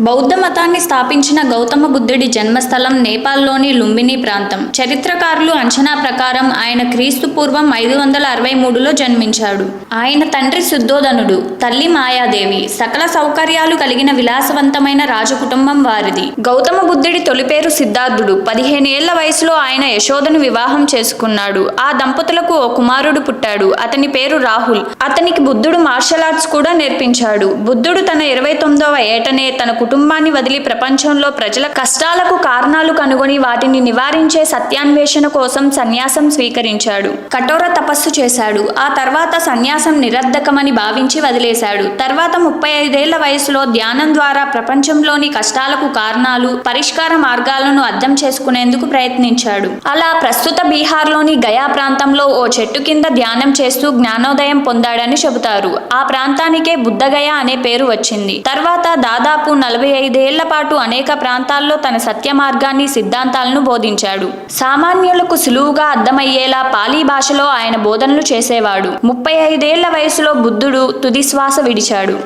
బౌద్ధ మతాన్ని స్థాపించిన గౌతమ బుద్ధుడి జన్మస్థలం నేపాల్లోని లుంబిని ప్రాంతం. చరిత్రకారులు అంచనా ప్రకారం ఆయన క్రీస్తు పూర్వం 563లో జన్మించాడు. ఆయన తండ్రి శుద్ధోదనుడు, తల్లి మాయాదేవి. సకల సౌకర్యాలు కలిగిన విలాసవంతమైన రాజకుటుంబం వారిది. గౌతమ బుద్ధుడి తొలి పేరు సిద్ధార్థుడు. 15 ఏళ్ల వయసులో ఆయన యశోదను వివాహం చేసుకున్నాడు. ఆ దంపతులకు ఓ కుమారుడు పుట్టాడు. అతని పేరు రాహుల్. అతనికి బుద్ధుడు మార్షల్ ఆర్ట్స్ కూడా నేర్పించాడు. బుద్ధుడు తన 29వ ఏటనే తన కుటుంబాన్ని వదిలి ప్రపంచంలో ప్రజల కష్టాలకు కారణాలు కనుగొని వాటిని నివారించే సత్యాన్వేషణ కోసం సన్యాసం స్వీకరించాడు. కఠోర తపస్సు చేశాడు. ఆ తర్వాత సన్యాసం నిరర్ధకమని భావించి వదిలేశాడు. తర్వాత 35 ఏళ్ల వయసులో ధ్యానం ద్వారా ప్రపంచంలోని కష్టాలకు కారణాలు, పరిష్కార మార్గాలను అర్థం చేసుకునేందుకు ప్రయత్నించాడు. అలా ప్రస్తుత బీహార్లోని గయా ప్రాంతంలో ఓ చెట్టు కింద ధ్యానం చేస్తూ జ్ఞానోదయం పొందాడని చెబుతారు. ఆ ప్రాంతానికే బుద్ధగయ అనే పేరు వచ్చింది. తర్వాత దాదాపు 45 ఏళ్ల పాటు అనేక ప్రాంతాల్లో తన సత్య మార్గాన్ని, సిద్ధాంతాలను బోధించాడు. సామాన్యులకు సులువుగా అర్థమయ్యేలా పాలీ భాషలో ఆయన బోధనలు చేసేవాడు. 35 ఏళ్ల వయసులో బుద్ధుడు తుది శ్వాస విడిచాడు.